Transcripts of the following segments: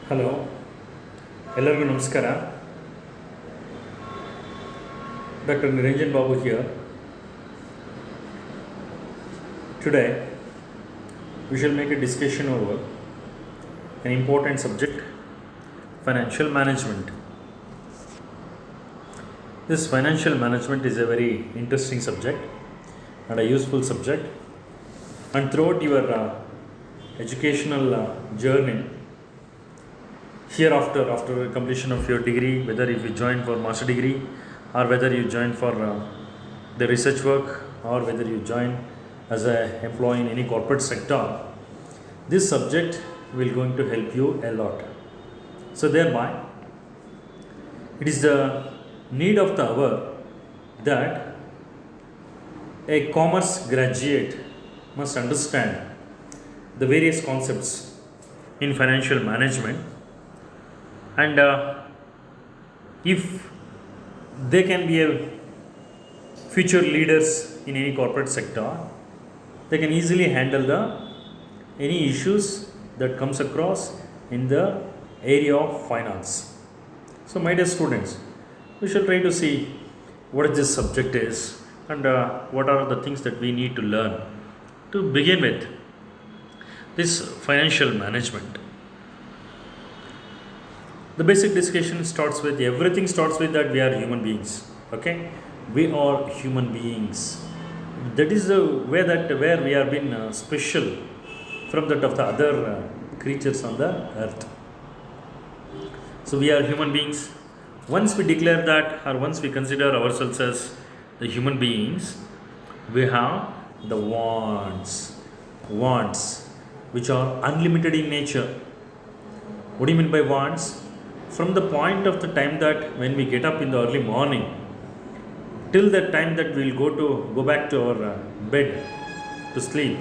Hello, ಎಲ್ಲರಿಗೂ ನಮಸ್ಕಾರ. Dr. Niranjan Babu here. Today, we shall make a discussion over an important subject, financial management. This financial management is a very interesting subject and a useful subject. And throughout your educational journey, hereafter, after completion of your degree, whether if you join for master degree or whether you join for the research work or whether you join as an employee in any corporate sector, this subject will going to help you a lot. So thereby, it is the need of the hour that a commerce graduate must understand the various concepts in financial management, and if they can be a future leaders in any corporate sector, they can easily handle the any issues that comes across in the area of finance. So my dear students, we shall try to see what this subject is and what are the things that we need to learn to begin with this financial management. The basic discussion starts with everything starts with that we are human beings. Okay, we are human beings. That is the way that where we have been special from that of the other creatures on the earth. So we are human beings. Once we declare that, or once we consider ourselves as the human beings, we have the wants which are unlimited in nature. What do you mean by wants? From the point of the time that when we get up in the early morning till the time that we will go back to our bed to sleep,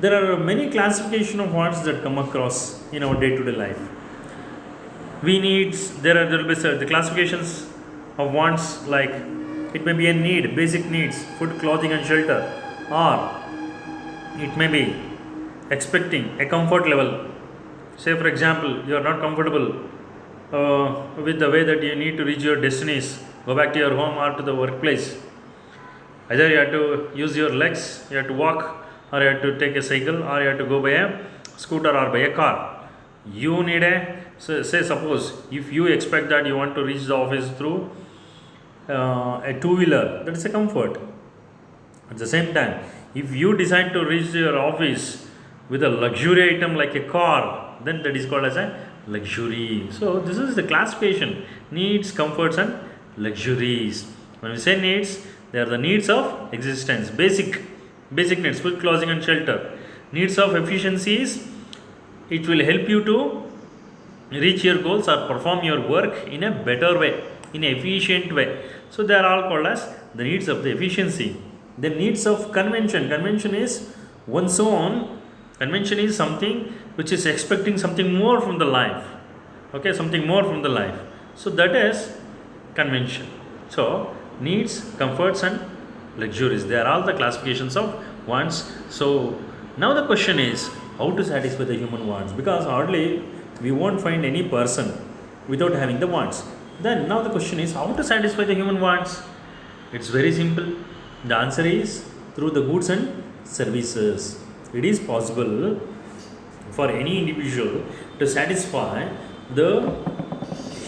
there are many classification of wants that come across in our day-to-day life. There will be the classifications of wants, like it may be a need, basic needs, food, clothing and shelter, or it may be expecting a comfort level. Say for example, you are not comfortable with the way that you need to reach your destinies, go back to your home or to the workplace. Either you have to use your legs, you have to walk, or you have to take a cycle, or you have to go by a scooter or by a car. You need say suppose if you expect that you want to reach the office through a two-wheeler, that is a comfort. At the same time, if you decide to reach your office with a luxury item like a car, then that is called as a luxury. So this is the classification: needs, comforts and luxuries. When we say needs, they are the needs of existence, basic needs, food, clothing and shelter. Needs of efficiencies, it will help you to reach your goals or perform your work in a better way, in an efficient way. So they are all called as the needs of the efficiency. The needs of convention is one's own. Convention is something which is expecting something more from the life. Okay, something more from the life. So that is convention. So needs, comforts and luxuries, they are all the classifications of wants. So now the question is how to satisfy the human wants, because hardly we won't find any person without having the wants. Then now the question is how to satisfy the human wants. It's very simple. The answer is through the goods and services. It is possible for any individual to satisfy the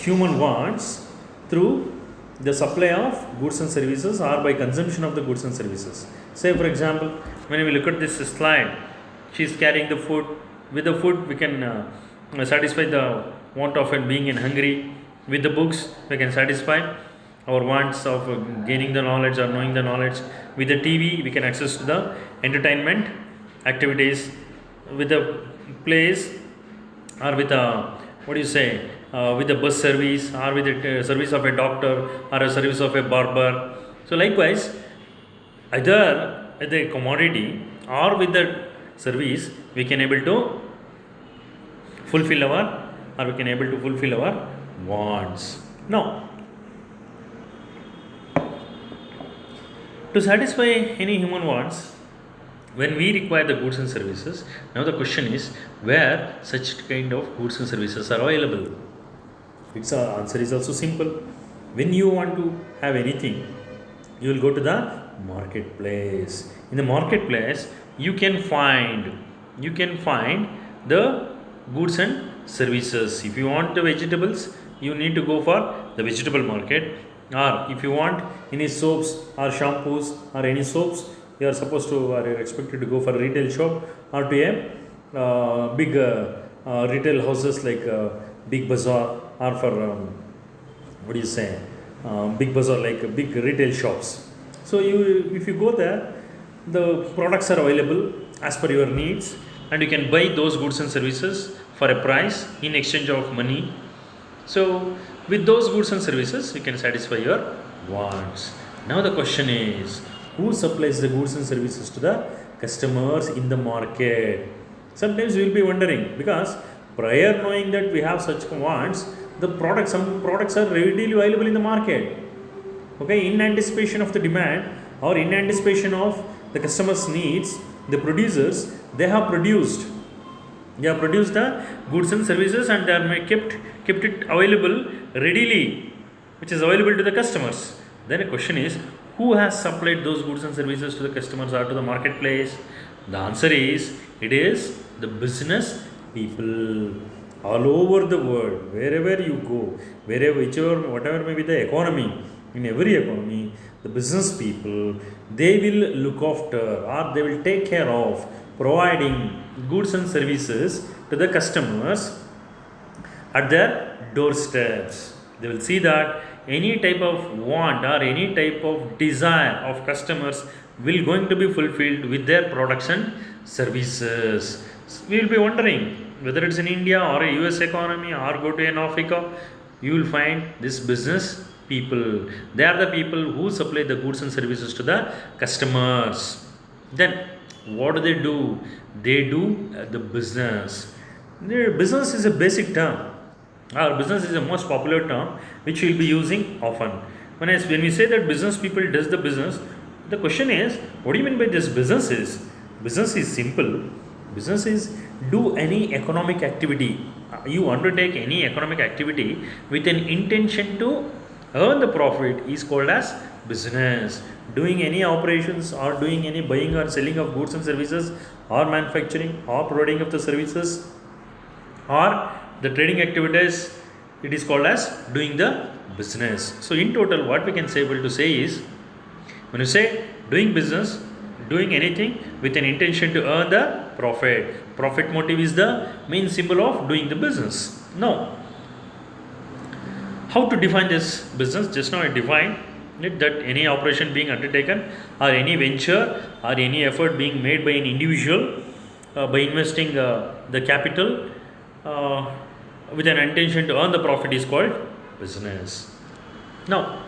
human wants through the supply of goods and services or by consumption of the goods and services. Say for example, when we look at this slide, she is carrying the food. With the food we can satisfy the want of being in hungry. With the books we can satisfy our wants of gaining the knowledge or knowing the knowledge. With the TV we can access to the entertainment activities. With the plays or with with the bus service or with the service of a doctor or a service of a barber. So likewise, either with the commodity or with the service we can able to fulfill our wants. Now, to satisfy any human wants, when we require the goods and services, now the question is where such kind of goods and services are available. Its answer is also simple. When you want to have anything, you will go to the marketplace. In the marketplace, you can find the goods and services. If you want the vegetables, you need to go for the vegetable market. Or if you want any soaps or shampoos or any soaps, you are supposed to or you are expected to go for a retail shop or to a big retail houses like big bazaar, or for what do you say, big bazaar like big retail shops. So you, if you go there, the products are available as per your needs, and you can buy those goods and services for a price in exchange of money. So with those goods and services, you can satisfy your wants. Now the question is, who supplies the goods and services to the customers in the market? Sometimes we will be wondering, because prior knowing that we have such wants, some products are readily available in the market. Okay, in anticipation of the demand or in anticipation of the customers' needs, the producers, they have produced the goods and services, and they are kept it available readily, which is available to the customers. Then a question is, who has supplied those goods and services to the customers or to the marketplace? The answer is, it is the business people all over the world. Wherever you go, whatever may be the economy, in every economy, the business people, they will look after or they will take care of providing goods and services to the customers at their doorsteps. They will see that any type of want or any type of desire of customers will going to be fulfilled with their products and services. We will be wondering whether it's in India or a US economy or go to an Africa, you will find this business people. They are the people who supply the goods and services to the customers. Then what do they do? They do the business. The business is a basic term. Our business is the most popular term which we will be using often. When we say that business people does the business, the question is, what do you mean by this business is? Business is simple. Business is do any economic activity. You undertake any economic activity with an intention to earn the profit is called as business. Doing any operations or doing any buying or selling of goods and services, or manufacturing or providing of the services, or the trading activities, it is called as doing the business. So in total, what we can say able to say is, when you say doing business, doing anything with an intention to earn the profit motive is the main symbol of doing the business. Now, how to define this business? Just now I defined it, that any operation being undertaken or any venture or any effort being made by an individual by investing the capital with an intention to earn the profit is called business. Now,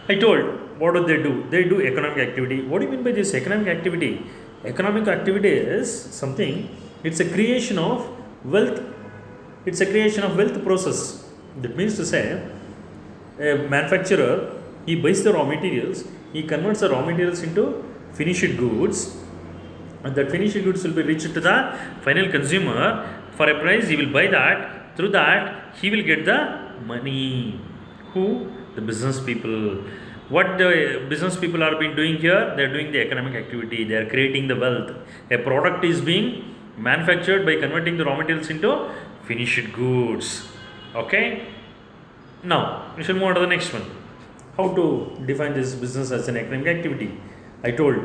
I told, what do they do? They do economic activity. What do you mean by this economic activity? Economic activity is something, it's a creation of wealth. It's a creation of wealth process. That means to say, a manufacturer, he buys the raw materials, he converts the raw materials into finished goods, and that finished goods will be reached to the final consumer for a price. He will buy that. Through that, he will get the money. Who? The business people. What the business people are been doing here? They are doing the economic activity. They are creating the wealth. A product is being manufactured by converting the raw materials into finished goods. Okay. Now we shall move on to the next one. How to define this business as an economic activity? I told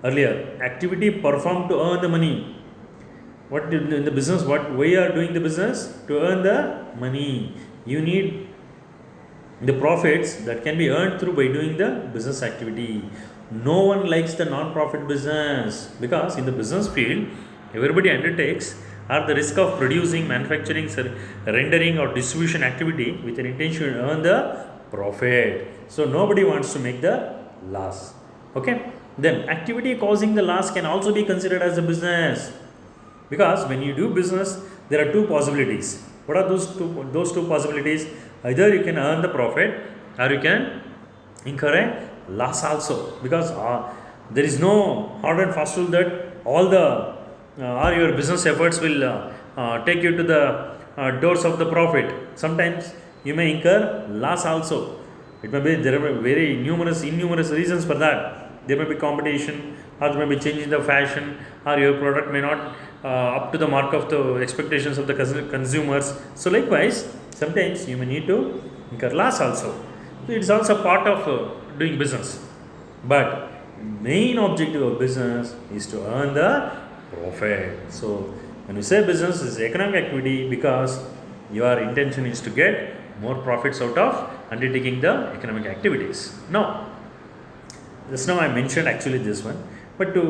earlier, activity performed to earn the money. What in the business? What we are doing the business to earn the money? You need the profits that can be earned through by doing the business activity. No one likes the non-profit business, because in the business field, everybody undertakes are the risk of producing, manufacturing, rendering or distribution activity with an intention to earn the profit. So nobody wants to make the loss. Okay. Then activity causing the loss can also be considered as a business, because when you do business, there are two possibilities. What are those two? Those two possibilities: either you can earn the profit, or you can incur a loss also. Because there is no hard and fast rule that all the or your business efforts will take you to the doors of the profit. Sometimes you may incur loss also. It may be there are very innumerous reasons for that. There may be competition, or there may be change in the fashion, or your product may not up to the mark of the expectations of the consumers. So likewise, sometimes you may need to incur loss also. So it is also part of doing business. But main objective of business is to earn the profit. So when you say business is economic activity, because your intention is to get more profits out of undertaking the economic activities. Now, just now I mentioned actually this one, but to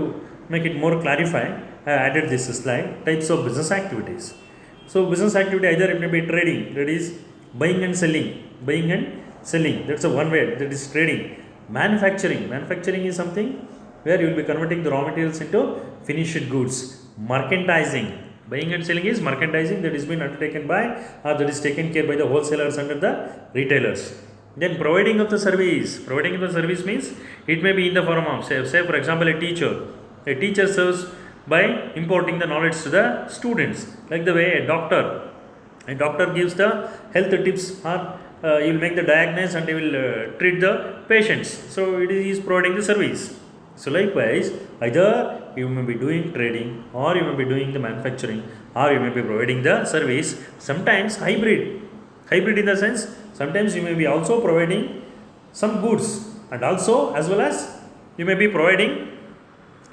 make it more clarify, I added this slide, types of business activities. So business activity, either it may be trading, that is buying and selling, that's a one way, that is trading. Manufacturing is something where you will be converting the raw materials into finished goods. Merchandising, buying and selling is merchandising, that is been undertaken by, or that is taken care by the wholesalers under the retailers. Then providing of the service means it may be in the form of, say for example, a teacher serves by imparting the knowledge to the students, like the way a doctor gives the health tips, or he will make the diagnosis and he will treat the patients. So it is providing the service. So likewise, either you may be doing trading, or you may be doing the manufacturing, or you may be providing the service. Sometimes hybrid in the sense, sometimes you may be also providing some goods, and also as well as you may be providing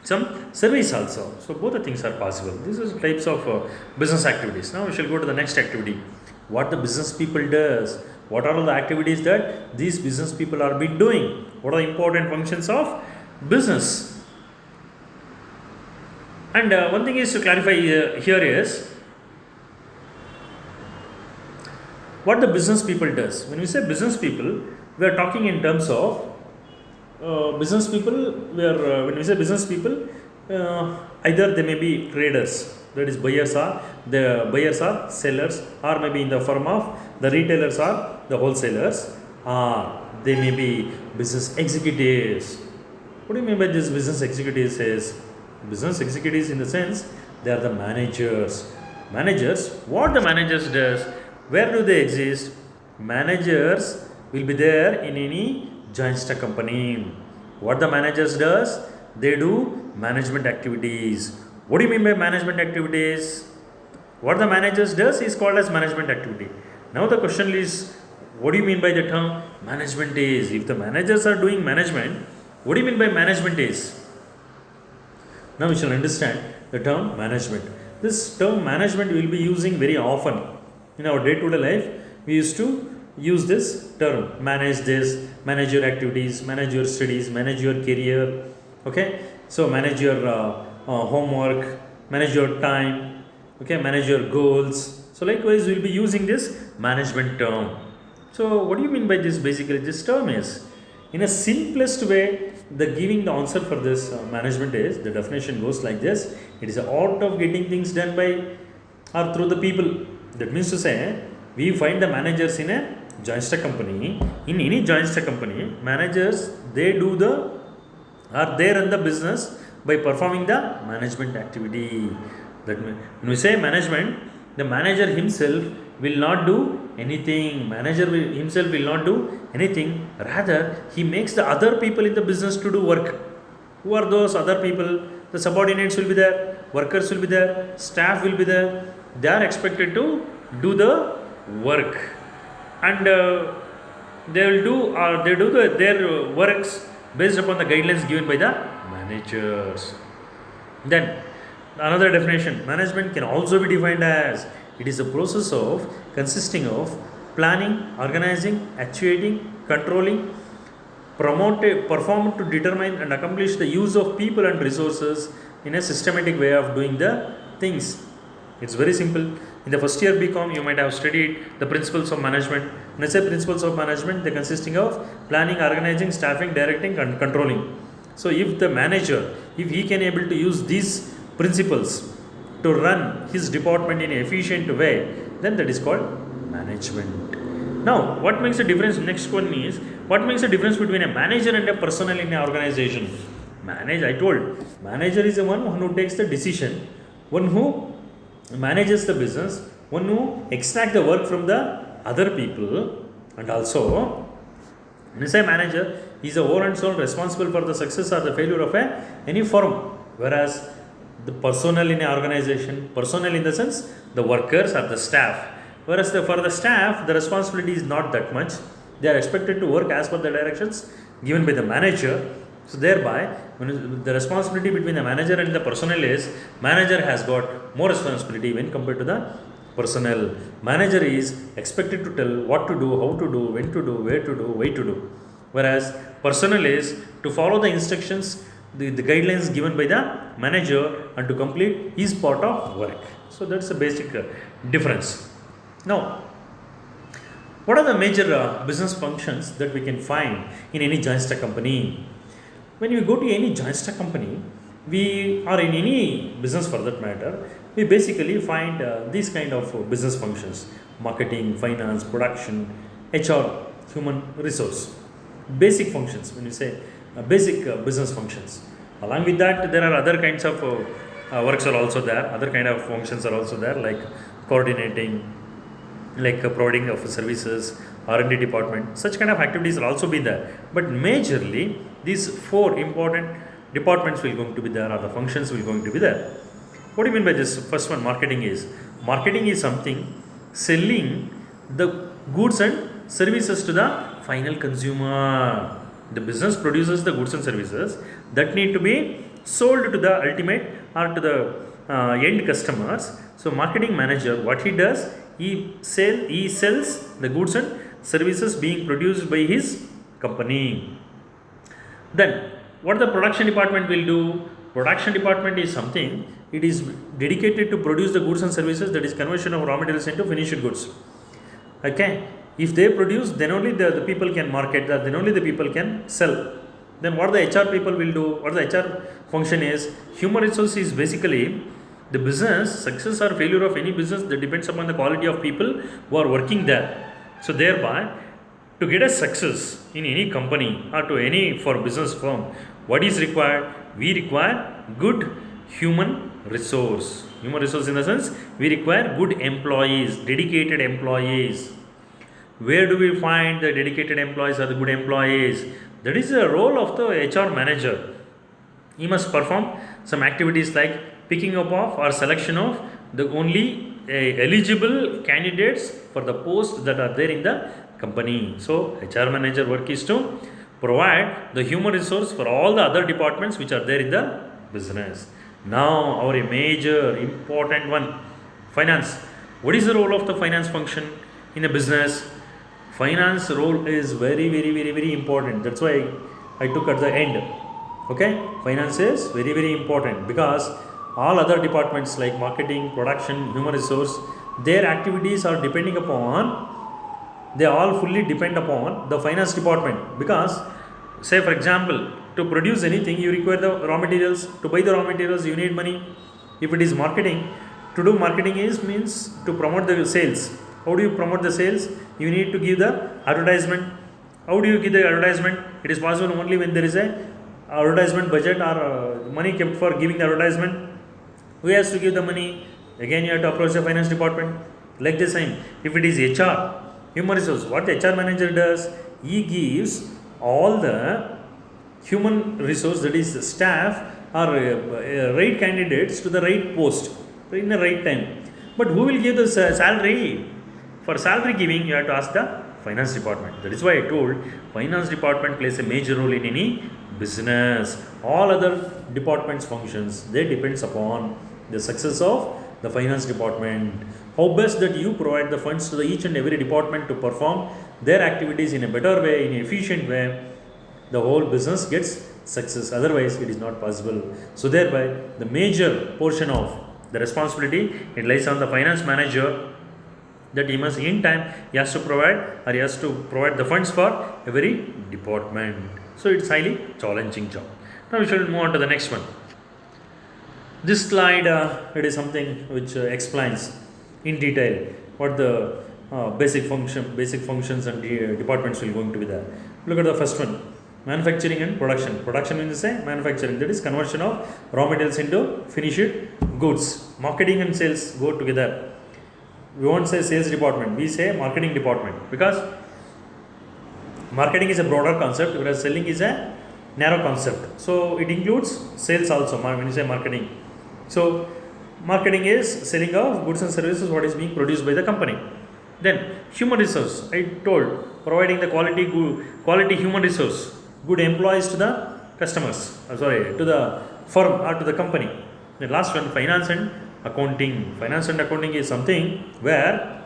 some service also. So both the things are possible. These are types of business activities. Now we shall go to the next activity. What the business people does. What are all the activities that these business people are been doing? What are the important functions of business? And one thing is to clarify here is what the business people does. When we say business people, we are talking in terms of business people. When we say business people, either they may be traders, that is buyers are sellers, or maybe in the form of the retailers or the wholesalers, or they may be business executives. What do you mean by this business executives? Is business executives in the sense they are the managers. What the managers does, where do they exist? Managers will be there in any joint stock company. What the managers does, they do management activities. What do you mean by management activities? What the managers does is called as management activity. Now the question is, what do you mean by the term management is? If the managers are doing management, what do you mean by management is? Now we shall understand the term management. This term management we will be using very often in our day-to-day life. We used to use this term, manage this, manage your activities, manage your studies, manage your career. Okay, so manage your homework, manage your time, okay, manage your goals. So likewise we will be using this management term. So what do you mean by this? Basically this term is, in a simplest way, the giving the answer for this management is, the definition goes like this: it is the art of getting things done by or through the people. That means to say, we find the managers in a joint stock company. In any joint stock company, managers, they do the, or they run the business by performing the management activity. That means when we say management, the manager himself will not do anything. Himself will not do anything. Rather, he makes the other people in the business to do work. Who are those other people? The subordinates will be there, workers will be there, staff will be there. They are expected to do the work, and they do their works based upon the guidelines given by the managers. Then another definition, management can also be defined as, it is a process of consisting of planning, organizing, actuating, controlling, performed to determine and accomplish the use of people and resources in a systematic way of doing the things. It's very simple. In the first year BCom, you might have studied the principles of management. When I say principles of management, they consisting of planning, organizing, staffing, directing, and controlling. So if the manager, if he can able to use these principles to run his department in an efficient way, then that is called management. Now, what makes the difference? Next one is, what makes the difference between a manager and a personnel in an organization? I told, manager is the one who takes the decision, one who manages the business, one who extract the work from the other people. And also, when you say manager, he is the whole and soul responsible for the success or the failure of any firm. Whereas the personnel in an organization, personnel in the sense the workers or the staff, whereas for the staff the responsibility is not that much. They are expected to work as per the directions given by the manager. So thereby, when the responsibility between the manager and the personnel is, manager has got more responsibility when compared to the personnel. Manager is expected to tell what to do, how to do, when to do, where to do, why to do. Whereas personnel is to follow the instructions, the guidelines given by the manager, and to complete his part of work. So that's a basic difference. Now, what are the major business functions that we can find in any joint stock company? When you go to any joint stock company, we are in any business for that matter, we basically find these kind of business functions: marketing, finance, production, HR, human resource. Basic functions, when you say basic business functions. Along with that, there are other kinds of works are also there, other kind of functions are also there, like coordinating, like providing of services, R&D department. Such kind of activities will also be there. But majorly, these 4 important departments will going to be there, or the functions will going to be there. What do you mean by this? First one, marketing is something selling the goods and services to the final consumer. The business produces the goods and services that need to be sold to the ultimate or to the end customers. So marketing manager, what he does, he sells the goods and services being produced by his company. Then what the production department will do? Production department is something, it is dedicated to produce the goods and services, that is conversion of raw materials into finished goods. Okay, if they produce, then only the people can market that, then only the people can sell. Then what the HR people will do? What the HR function is? Human resource is basically the business success or failure of any business that depends upon the quality of people who are working there. So thereby, to get a success in any company or to any for business firm, what is required? We require good human resource. Human resource in the sense, we require good employees, dedicated employees. Where do we find the dedicated employees or the good employees? That is the role of the HR manager. He must perform some activities like picking up of or selection of the only eligible candidates for the posts that are there in the company. So HR manager work is to provide the human resource for all the other departments which are there in the business. Now our major important one, finance. What is the role of the finance function in a business? Finance role is very important. That's why I took at the end. Okay, finance is very important, because all other departments like marketing, production, human resource, their activities are depending upon, they all fully depend upon the finance department. Because say for example, to produce anything you require the raw materials. To buy the raw materials you need money. If it is marketing, to do marketing is means to promote the sales. How do you promote the sales? You need to give the advertisement. How do you give the advertisement? It is possible only when there is a advertisement budget or money kept for giving the advertisement. Who has to give the money? Again you have to approach the finance department. Like the same, if it is HR, human resource, what the HR manager does, he gives all the human resource, that is the staff or right candidates to the right post in the right time. But who will give the salary? For salary giving, you have to ask the finance department. That is why I told, finance department plays a major role in any business. All other departments functions, they depends upon the success of the finance department. How best that you provide the funds to the each and every department to perform their activities in a better way, in an efficient way, the whole business gets success. Otherwise it is not possible. So thereby the major portion of the responsibility, it lies on the finance manager, that he must in time, he has to provide the funds for every department. So it's highly challenging job. Now we shall move on to the next one. This slide, it is something which explains in detail what the basic functions and departments will going to be there. Look at the first one. Manufacturing and production. Production means say manufacturing. That is conversion of raw materials into finished goods. Marketing and sales go together. We won't say sales department. We say marketing department because marketing is a broader concept, whereas selling is a narrow concept. So it includes sales also when you say marketing. So marketing is selling of goods and services what is being produced by the company. Then human resource. I told providing the quality human resource, good employees to the customers. To the firm or to the company. The last one, finance and accounting. Finance and accounting is something where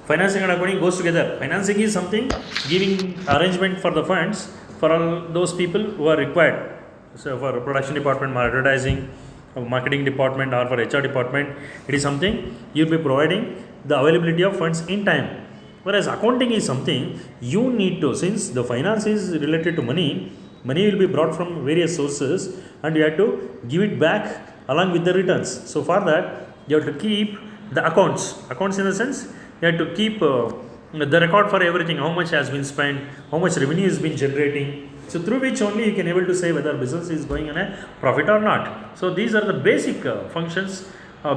financing and accounting goes together. Financing is something giving arrangement for the funds for all those people who are required. So for production department, advertising, marketing department, or for HR department, it is something you'll be providing the availability of funds in time. Whereas accounting is something you need to, since the finance is related to money will be brought from various sources and you have to give it back along with the returns. So for that, you have to keep the accounts in the sense you have to keep the record for everything, how much has been spent, how much revenue has been generating, so through which only you can able to say whether business is going on a profit or not. So these are the basic functions,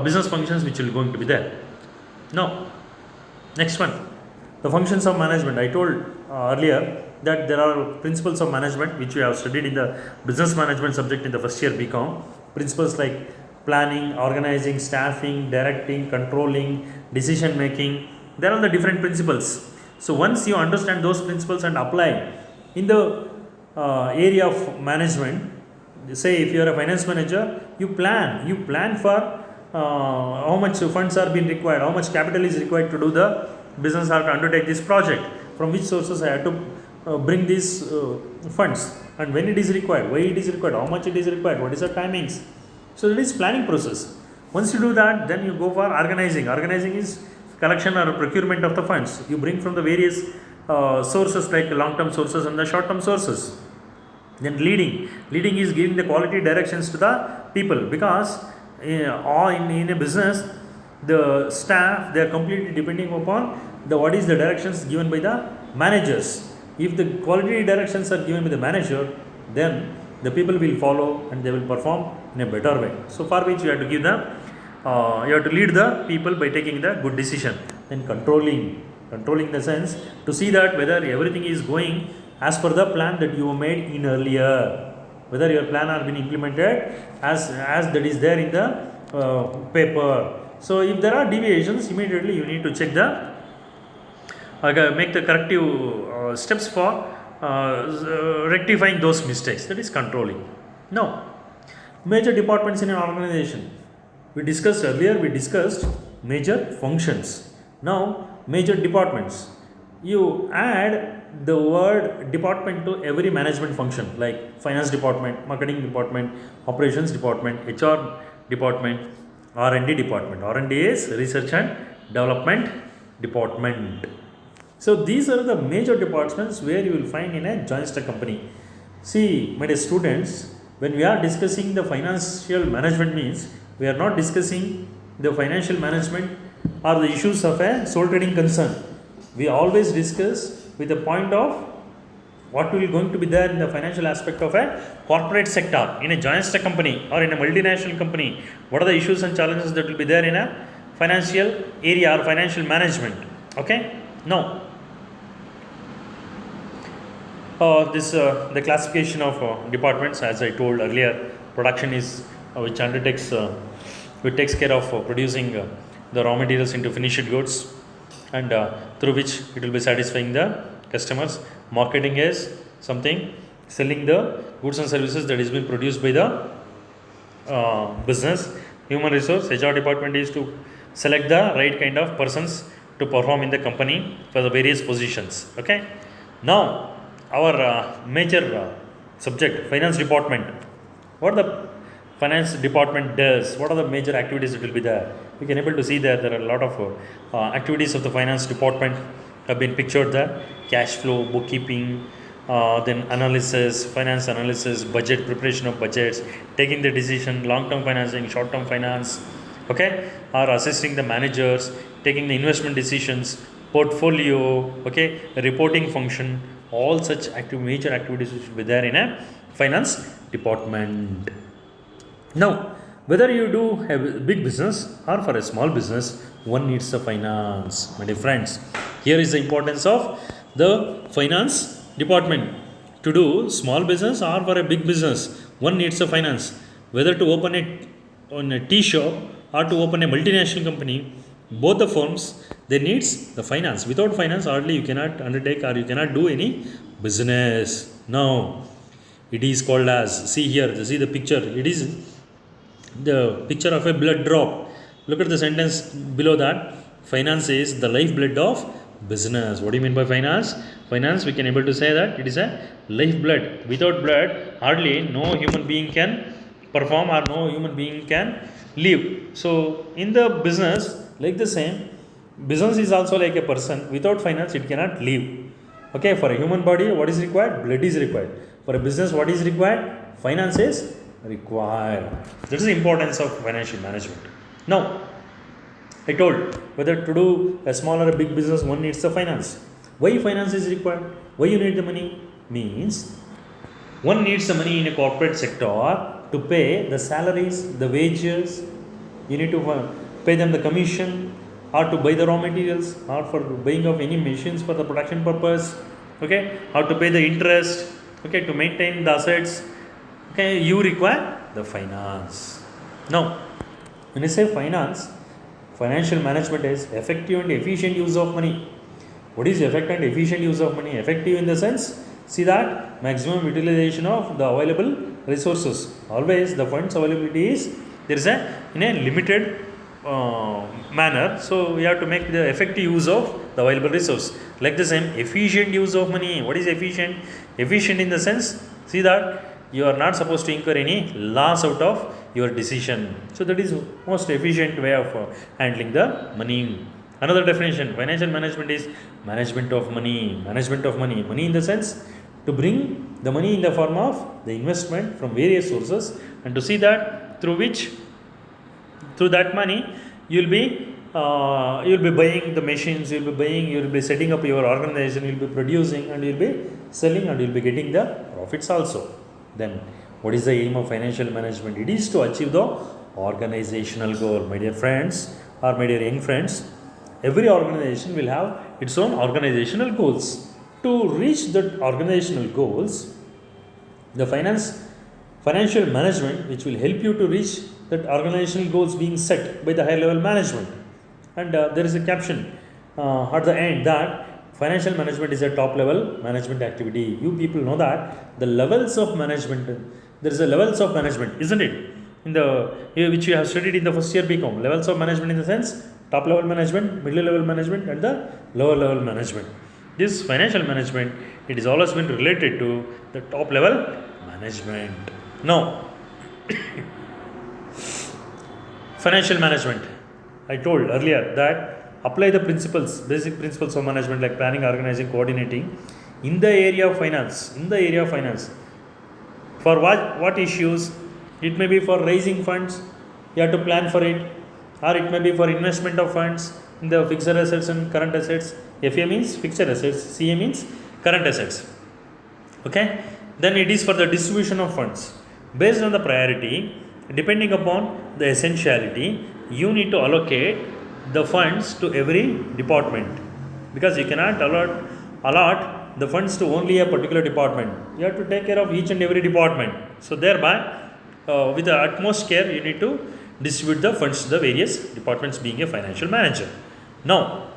business functions which will going to be there. Now next one, the functions of management. I told earlier that there are principles of management which we have studied in the business management subject in the first year BCom. Principles like planning, organizing, staffing, directing, controlling, decision making. There are the different principles. So once you understand those principles and apply in the area of management, say if you are a finance manager, you plan for how much funds are being required, how much capital is required to do the business or to undertake this project, from which sources I have to bring these funds, and when it is required, why it is required, how much it is required, what is the timings. So that is planning process. Once you do that, then you go for organizing. Organizing is collection or procurement of the funds. You bring from the various sources like long-term sources and the short-term sources. Then leading is giving the quality directions to the people, because in a business the staff, they are completely depending upon what is the directions given by the managers. If the quality directions are given by the manager, then the people will follow and they will perform in a better way. So for which you have to give them, you have to lead the people by taking the good decision. Then controlling the sense to see that whether everything is going as per the plan that you made in earlier, whether your plan has been implemented as that is there in the paper. So if there are deviations, immediately you need to check make the corrective steps for rectifying those mistakes. That is controlling. Now, major departments in an organization. We discussed major functions. Now, major departments. You add the word department to every management function, like finance department, marketing department, operations department, HR department, R&D department. R&D is research and development department. So these are the major departments where you will find in a joint stock company. See, my dear students, when we are discussing the financial management means, we are not discussing the financial management or the issues of a sole trading concern. We always discuss with the point of what will going to be there in the financial aspect of a corporate sector, in a joint stock company or in a multinational company. What are the issues and challenges that will be there in a financial area or financial management? Okay. Now, the classification of departments, as I told earlier, production is which takes care of producing the raw materials into finished goods, and through which it will be satisfying the customers. Marketing is something selling the goods and services that is being produced by the business. Human resource, HR department is to select the right kind of persons to perform in the company for the various positions. Okay. Now, our major subject, finance department. What the finance department does, what are the major activities that will be there? We can able to see that there are a lot of activities of the finance department have been pictured there. Cash flow, bookkeeping, then analysis, finance analysis, budget, preparation of budgets, taking the decision, long-term financing, short-term finance, okay, or assisting the managers, taking the investment decisions, portfolio, okay, reporting function, All such major activities should be there in a finance department. Now, whether you do a big business or for a small business, one needs a finance, my dear friends. Here is the importance of the finance department. To do small business or for a big business, one needs a finance. Whether to open a tea shop or to open a multinational company, both the firms, they needs the finance. Without finance, hardly you cannot undertake or you cannot do any business. Now, it is called as, see here, see the picture, it is the picture of a blood drop. Look at the sentence below that. Finance is the lifeblood of business. What do you mean by finance? Finance, we can able to say that it is a lifeblood. Without blood, hardly no human being can perform or no human being can live. So in the business, like the same, business is also like a person. Without finance, it cannot live. Okay, for a human body, what is required? Blood is required. For a business, what is required? Finance is required. That is the importance of financial management. Now, I told whether to do a small or a big business, one needs the finance. Why finance is required? Why you need the money? Means one needs the money in a corporate sector to pay the salaries, the wages. You need to pay them the commission, or to buy the raw materials, or for buying of any machines for the production purpose. Okay, or to pay the interest. Okay, to maintain the assets. Okay, you require the finance. Now, when I say finance, financial management is effective and efficient use of money. What is effective and efficient use of money? Effective in the sense, see that maximum utilization of the available resources. Always the funds availability is, there is a in a limited manner. So we have to make the effective use of the available resource. Like the same, efficient use of money. What is efficient? Efficient in the sense, see that you are not supposed to incur any loss out of your decision. So that is most efficient way of handling the money. Another definition, financial management is management of money. Management of money. Money in the sense, to bring the money in the form of the investment from various sources, and to see that through that money you'll be buying the machines, you'll be setting up your organization, you'll be producing, and you'll be selling, and you'll be getting the profits also. Then what is the aim of financial management? It is to achieve the organizational goal. My dear friends, or my dear young friends, every organization will have its own organizational goals. To reach that organizational goals, the financial management, which will help you to reach that organizational goals being set by the higher level management. And there is a caption at the end that financial management is a top level management activity. You people know that the levels of management, there is a levels of management, isn't it? In the which you have studied in the first year BCom, levels of management in the sense, top level management, middle level management, and the lower level management. This financial management, it is always been related to the top level management. Now, financial management, I told earlier that apply the principles, basic principles of management, like planning, organizing, coordinating in the area of finance. For what issues? It may be for raising funds, you have to plan for it, or it may be for investment of funds in the fixed assets and current assets. FA means fixed assets, CA means current assets. Okay, then it is for the distribution of funds based on the priority, depending upon the essentiality. You need to allocate the funds to every department, because you cannot allot the funds to only a particular department. You have to take care of each and every department. So thereby, with the utmost care, you need to distribute the funds to the various departments, being a financial manager. Now,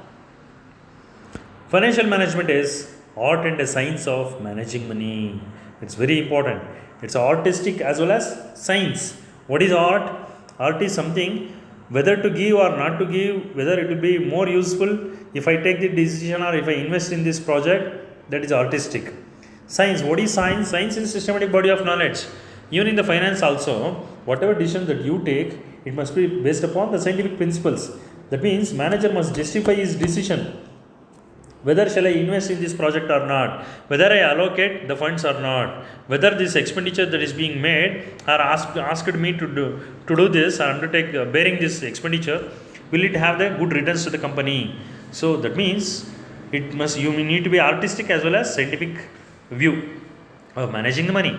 financial management is art and a science of managing money. It's very important. It's artistic as well as science. What is art? Art is something, whether to give or not to give, whether it will be more useful if I take the decision or if I invest in this project. That is artistic. Science. What is science? Science is systematic body of knowledge. Even in the finance also, whatever decision that you take, it must be based upon the scientific principles. That means manager must justify his decision. Whether shall I invest in this project or not, whether I allocate the funds or not, whether this expenditure that is being made or asked me to do this or undertake bearing this expenditure, will it have the good returns to the company? So that means You need to be artistic as well as scientific view of managing the money.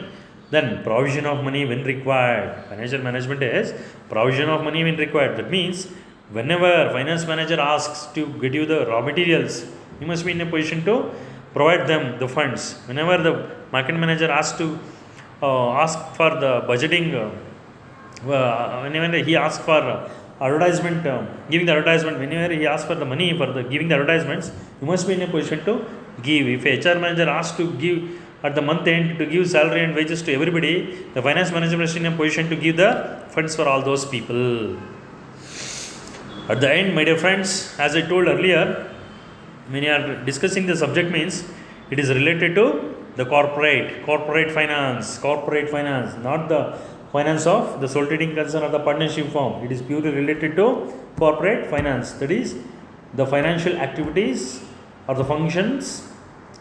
Then provision of money when required. Financial management is provision of money when required. That means whenever finance manager asks to get you the raw materials, you must be in a position to provide them the funds. Whenever the market manager asks to ask for the budgeting, whenever he asks for advertisement, giving the advertisement, whenever he asks for the money for the giving the advertisements, you must be in a position to give. If a HR manager asks to give at the month end to give salary and wages to everybody, the finance manager is in a position to give the funds for all those people. At the end, my dear friends, as I told earlier, when you are discussing the subject means it is related to the corporate finance, not the finance of the sole trading concern or the partnership firm. It is purely related to corporate finance, that is the financial activities or the functions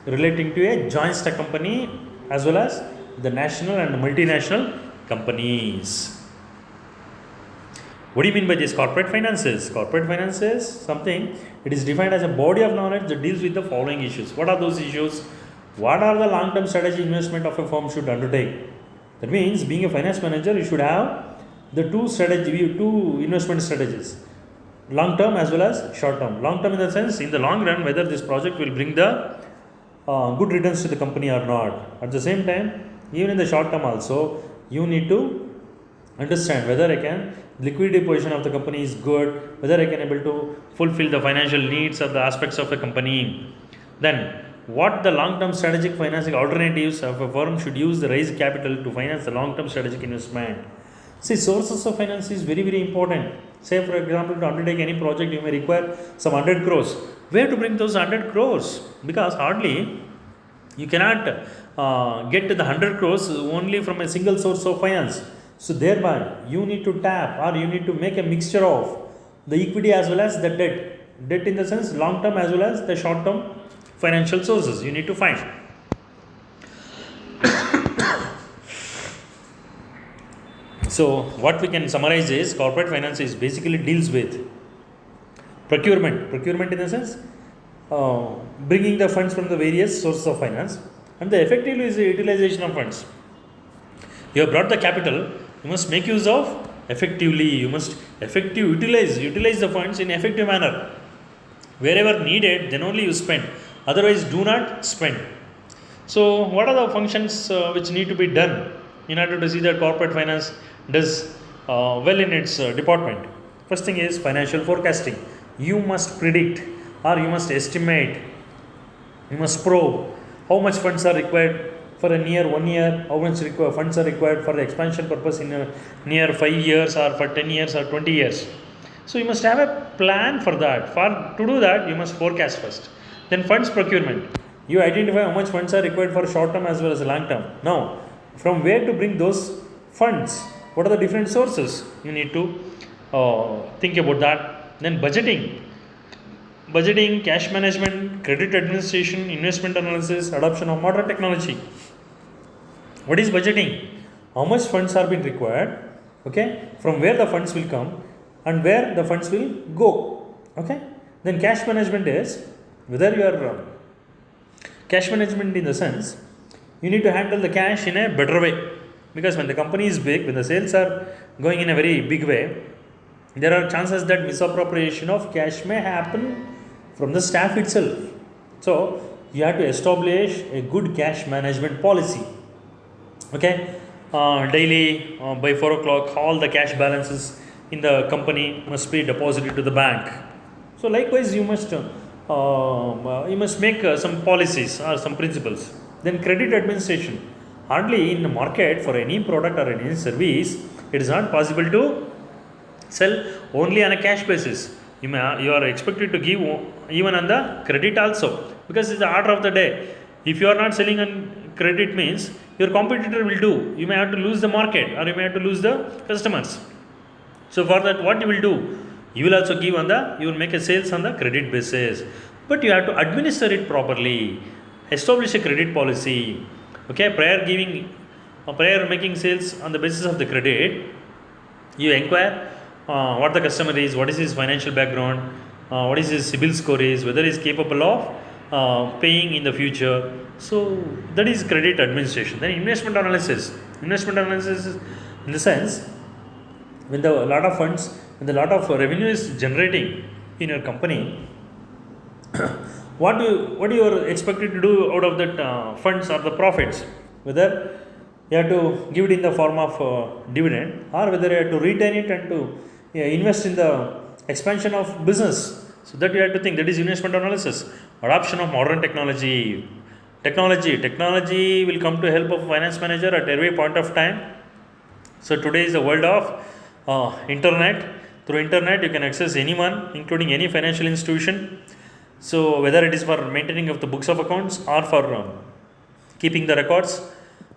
relating to a joint stock company as well as the national and multinational companies. What do you mean by this? Corporate finances. Corporate finance is something, it is defined as a body of knowledge that deals with the following issues. What are those issues? What are the long-term strategy investment of a firm should undertake? That means being a finance manager, you should have the two investment strategies, long-term as well as short-term. Long-term in the sense, in the long run, whether this project will bring the good returns to the company or not. At the same time, even in the short term also, you need to understand whether liquidity position of the company is good, whether I can able to fulfill the financial needs of the aspects of a company. Then what the long-term strategic financing alternatives of a firm should use the raise capital to finance the long-term strategic investment. See, sources of finance is very, very important. Say, for example, to undertake any project, you may require some 100 crores. Where to bring those 100 crores? Because hardly you cannot get to the 100 crores only from a single source of finance. So, thereby, you need to tap or you need to make a mixture of the equity as well as the debt. Debt in the sense long term as well as the short term financial sources you need to find. So, what we can summarize is corporate finance is basically deals with procurement in the sense bringing the funds from the various sources of finance, and the effective utilization of funds. You have brought the capital, you must make use of effectively, you must utilize the funds in effective manner. Wherever needed, then only you spend, otherwise do not spend. So what are the functions which need to be done in order to see that corporate finance does well in its department? First thing is financial forecasting. You must predict or you must estimate, you must probe how much funds are required for a near 1 year, how much funds are required for the expansion purpose in a near 5 years or for 10 years or 20 years. So you must have a plan for that. To do that, you must forecast first. Then funds procurement. You identify how much funds are required for short term as well as long term. Now, from where to bring those funds? What are the different sources? You need to think about that. Then budgeting, cash management, credit administration, investment analysis, adoption of modern technology. What is budgeting? How much funds are being required? Okay, from where the funds will come and where the funds will go. Okay, then cash management is whether you are cash management in the sense you need to handle the cash in a better way, because when the company is big, when the sales are going in a very big way, there are chances that misappropriation of cash may happen from the staff itself. So you have to establish a good cash management policy. Okay, daily by 4 o'clock, all the cash balances in the company must be deposited to the bank. So likewise, you must make some policies or some principles. Then credit administration. Hardly in the market for any product or any service, it is not possible to sell only on a cash basis. You are expected to give even on the credit also, because it's the order of the day. If you are not selling on credit, means your competitor will do. You may have to lose the market or you may have to lose the customers. So for that, what you will do? You will also give you will make a sales on the credit basis, but you have to administer it properly. Establish a credit policy. Okay, prior making sales on the basis of the credit, you inquire what the customer is, what is his financial background, what is his CIBIL score is, whether he is capable of paying in the future. So that is credit administration. Then investment analysis. Investment analysis is in the sense when the lot of funds, when the lot of revenue is generating in your company, what you are expected to do out of that funds or the profits, whether you have to give it in the form of dividend, or whether you have to retain it and to invest in the expansion of business. So that you have to think, that is investment analysis. Adoption of modern technology will come to help of finance manager at every point of time. So today is the world of internet. Through internet you can access anyone, including any financial institution. So whether it is for maintaining of the books of accounts, or for keeping the records,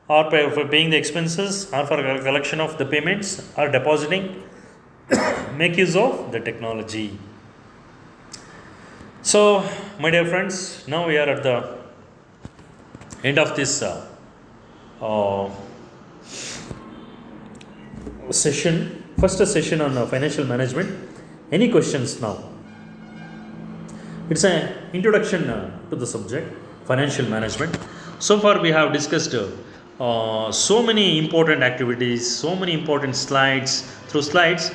or for paying the expenses, or for collection of the payments, or depositing, make use of the technology. So my dear friends, now we are at the end of this uh, session, first session on financial management. Any questions now? It's an introduction to the subject financial management. So far we have discussed so many important activities, so many important slides. Through slides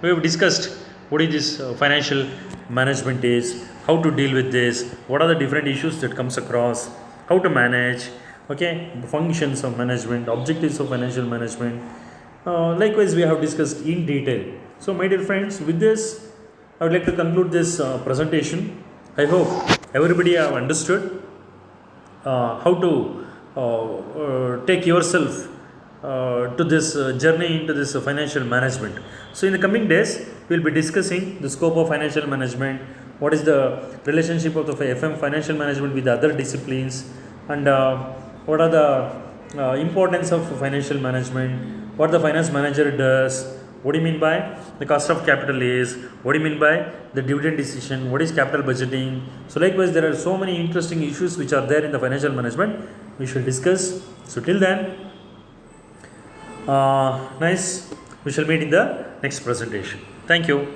we have discussed what is this financial management is, how to deal with this, what are the different issues that comes across, how to manage, okay, the functions of management, objectives of financial management. Likewise we have discussed in detail. So my dear friends, with this I would like to conclude this presentation. I hope everybody have understood how to take yourself to this journey into this financial management. So in the coming days we will be discussing the scope of financial management, what is the relationship of the FM financial management with the other disciplines, and what are the importance of financial management, what the finance manager does, what do you mean by the cost of capital is, what do you mean by the dividend decision, what is capital budgeting. So likewise there are so many interesting issues which are there in the financial management we shall discuss. So till then, nice, we shall meet in the next presentation. Thank you.